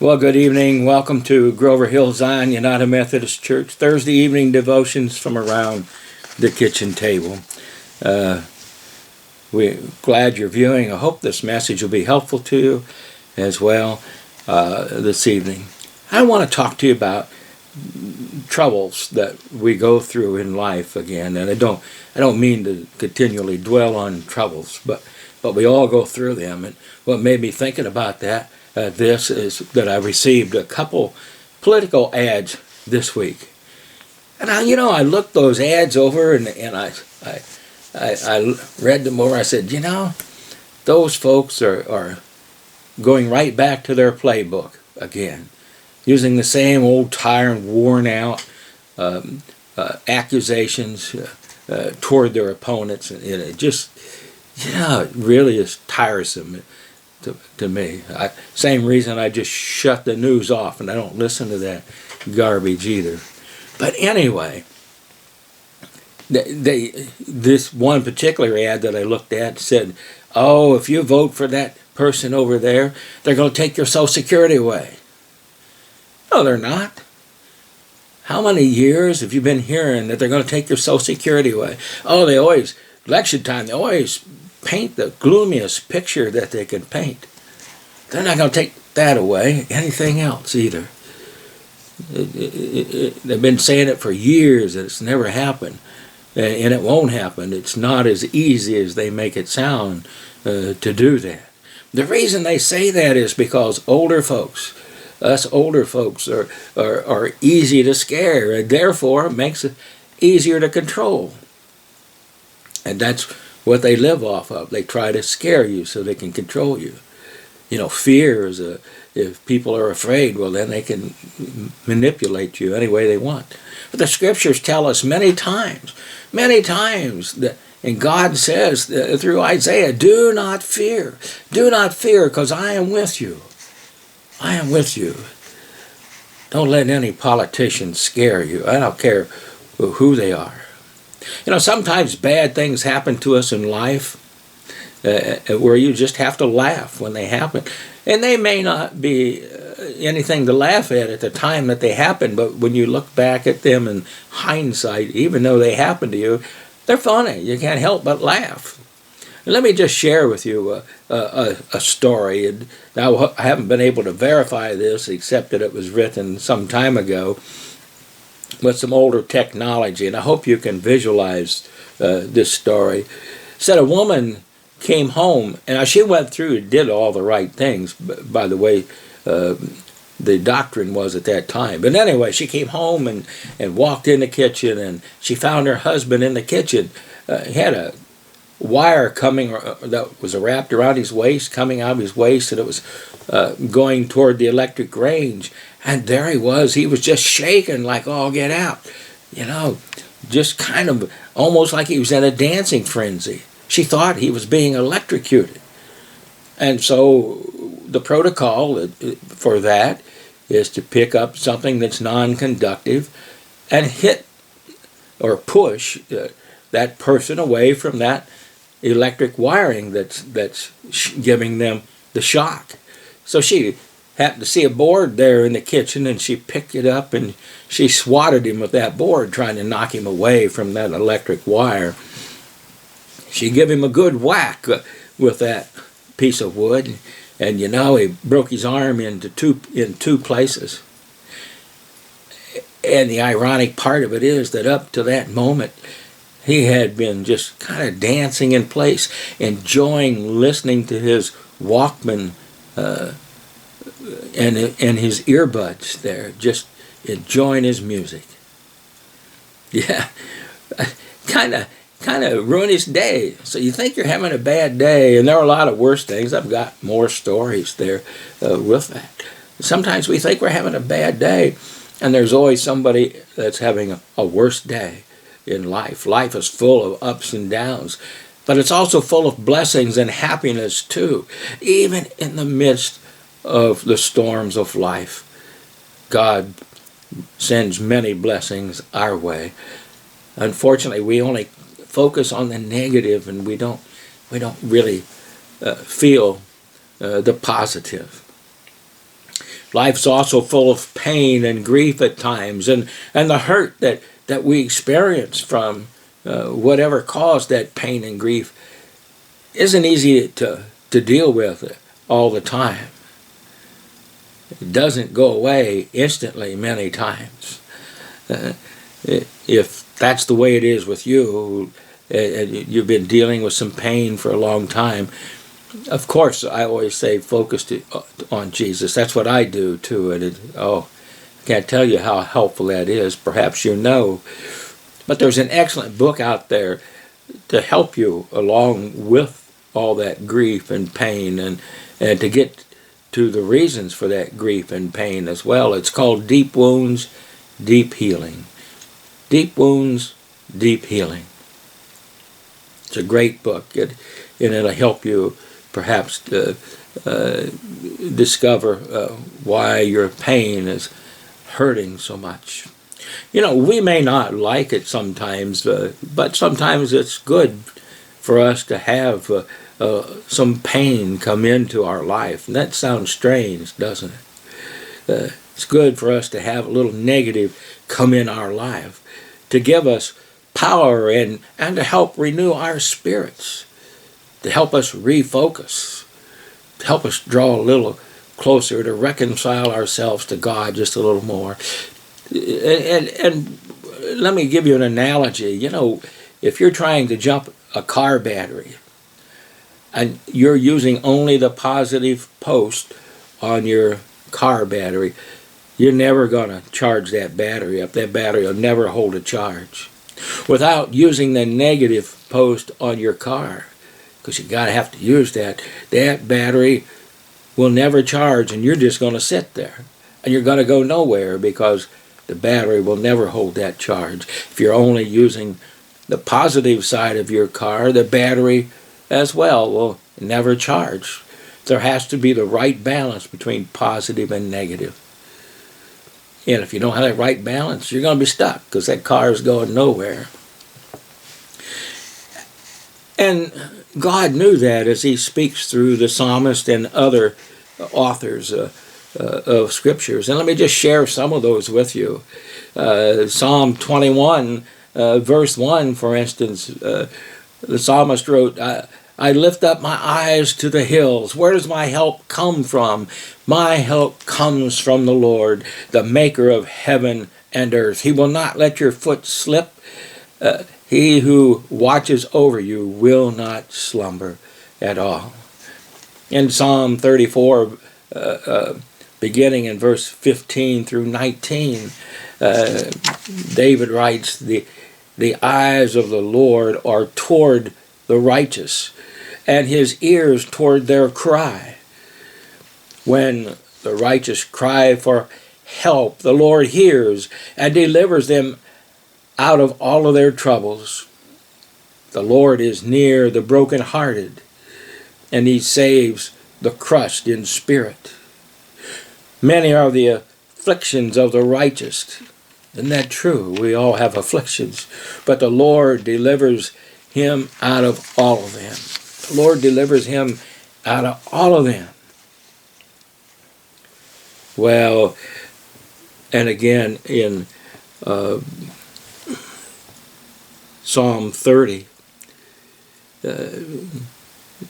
Well, good evening. Welcome to Grover Hill Zion United Methodist Church, Thursday evening devotions from around the kitchen table. We're glad you're viewing. I hope this message will be helpful to you as well this evening. I want to talk to you about troubles that we go through in life again, and I don't mean to continually dwell on troubles, but we all go through them. And what made me thinking about this is that I received a couple political ads this week, and I looked those ads over and I read them over. I said, those folks are going right back to their playbook again, using the same old tired, worn out accusations toward their opponents, and it just, it really is tiresome to me. Same reason I just shut the news off and I don't listen to that garbage either. But anyway, this one particular ad that I looked at said, "Oh, if you vote for that person over there, they're going to take your Social Security away." No, they're not. How many years have you been hearing that they're going to take your Social Security away? Oh, election time, they always paint the gloomiest picture that they can paint. They're not going to take that away, anything else either. They've been saying it for years, and it's never happened, and it won't happen. It's not as easy as they make it sound to do that. The reason they say that is because us older folks are easy to scare, and therefore it makes it easier to control. And that's what they live off of. They try to scare you so they can control you. Fear is if people are afraid, well, then they can manipulate you any way they want. But the scriptures tell us many times that, and God says through Isaiah, do not fear, because I am with you. I am with you. Don't let any politician scare you. I don't care who they are. Sometimes bad things happen to us in life where you just have to laugh when they happen. And they may not be anything to laugh at the time that they happen, but when you look back at them in hindsight, even though they happened to you, they're funny. You can't help but laugh. And let me just share with you a story. And now, I haven't been able to verify this except that it was written some time ago with some older technology, and I hope you can visualize this story. It said a woman came home, and she went through and did all the right things, by the way the doctrine was at that time. But anyway, she came home and walked in the kitchen, and she found her husband in the kitchen. He had a wire coming that was wrapped around his waist, coming out of his waist, and it was going toward the electric range. And there he was just shaking like all get out. Just kind of almost like he was in a dancing frenzy. She thought he was being electrocuted. And so the protocol for that is to pick up something that's non-conductive and hit or push that person away from that electric wiring that's giving them the shock. So she happened to see a board there in the kitchen, and she picked it up and she swatted him with that board, trying to knock him away from that electric wire. She gave him a good whack with that piece of wood, and he broke his arm in two places. And the ironic part of it is that up to that moment, he had been just kind of dancing in place, enjoying listening to his Walkman and his earbuds there, just enjoying his music. Yeah, kind of ruined his day. So you think you're having a bad day, and there are a lot of worse things. I've got more stories there with that. Sometimes we think we're having a bad day, and there's always somebody that's having a worse day in life. Life is full of ups and downs, but it's also full of blessings and happiness too. Even in the midst of the storms of life, God sends many blessings our way. Unfortunately, we only focus on the negative, and we don't really feel the positive. Life's also full of pain and grief at times, and the hurt that we experience from whatever caused that pain and grief isn't easy to deal with all the time. It doesn't go away instantly many times. If that's the way it is with you, and you've been dealing with some pain for a long time, of course, I always say focus on Jesus. That's what I do too. And I can't tell you how helpful that is. Perhaps you know. But there's an excellent book out there to help you along with all that grief and pain, and to get to the reasons for that grief and pain as well. It's called Deep Wounds, Deep Healing. Deep Wounds, Deep Healing. It's a great book, and it'll help you perhaps discover why your pain is hurting so much. We may not like it sometimes, but sometimes it's good for us to have some pain come into our life. And that sounds strange, doesn't it? It's good for us to have a little negative come in our life to give us power and to help renew our spirits, to help us refocus, to help us draw a little closer, to reconcile ourselves to God just a little more. And let me give you an analogy. If you're trying to jump a car battery and you're using only the positive post on your car battery, you're never going to charge that battery up. That battery will never hold a charge. Without using the negative post on your car, because you got to have to use that battery will never charge, and you're just going to sit there. And you're going to go nowhere because the battery will never hold that charge. If you're only using the positive side of your car, the battery as well will never charge. There has to be the right balance between positive and negative. And if you don't have that right balance, you're going to be stuck because that car is going nowhere. And God knew that as he speaks through the psalmist and other authors of scriptures. And let me just share some of those with you. Psalm 21, verse 1, for instance, the psalmist wrote, I lift up my eyes to the hills. Where does my help come from? My help comes from the Lord, the maker of heaven and earth. He will not let your foot slip. He who watches over you will not slumber at all. In Psalm 34, beginning in verse 15 through 19, David writes, the eyes of the Lord are toward the righteous, and his ears toward their cry. When the righteous cry for help, the Lord hears and delivers them out of all of their troubles. The Lord is near the brokenhearted, and he saves the crushed in spirit. Many are the afflictions of the righteous. Isn't that true? We all have afflictions, but the Lord delivers him out of all of them. The Lord delivers him out of all of them. Well, and again in Psalm 30,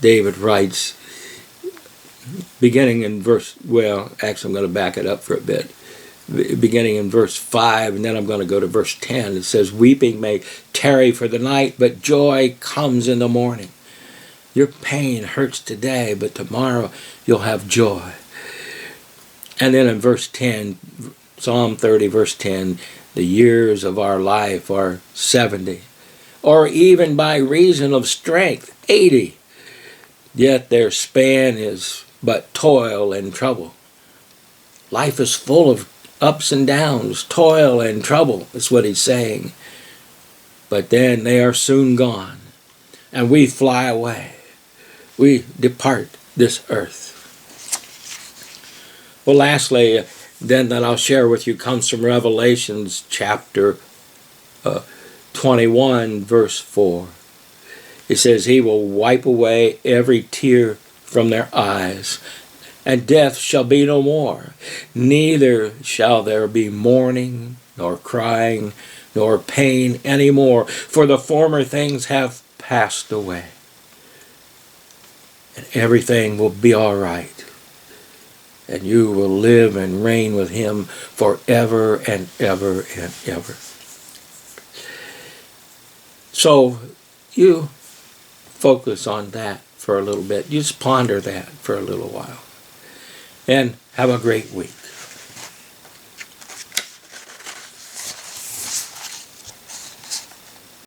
David writes, beginning in actually I'm going to back it up for a bit. Beginning in verse 5, and then I'm going to go to verse 10. It says, weeping may tarry for the night, but joy comes in the morning. Your pain hurts today, but tomorrow you'll have joy. And then in verse 10, Psalm 30, verse 10, the years of our life are 70, or even by reason of strength, 80. Yet their span is but toil and trouble. Life is full of ups and downs, toil and trouble, is what he's saying. But then they are soon gone, and we fly away. We depart this earth. Well, lastly, then that I'll share with you comes from Revelations chapter 21, verse 4. It says, he will wipe away every tear from their eyes, and death shall be no more. Neither shall there be mourning, nor crying, nor pain any more, for the former things have passed away. And everything will be all right. And you will live and reign with him forever and ever and ever. So you focus on that for a little bit. You just ponder that for a little while. And have a great week.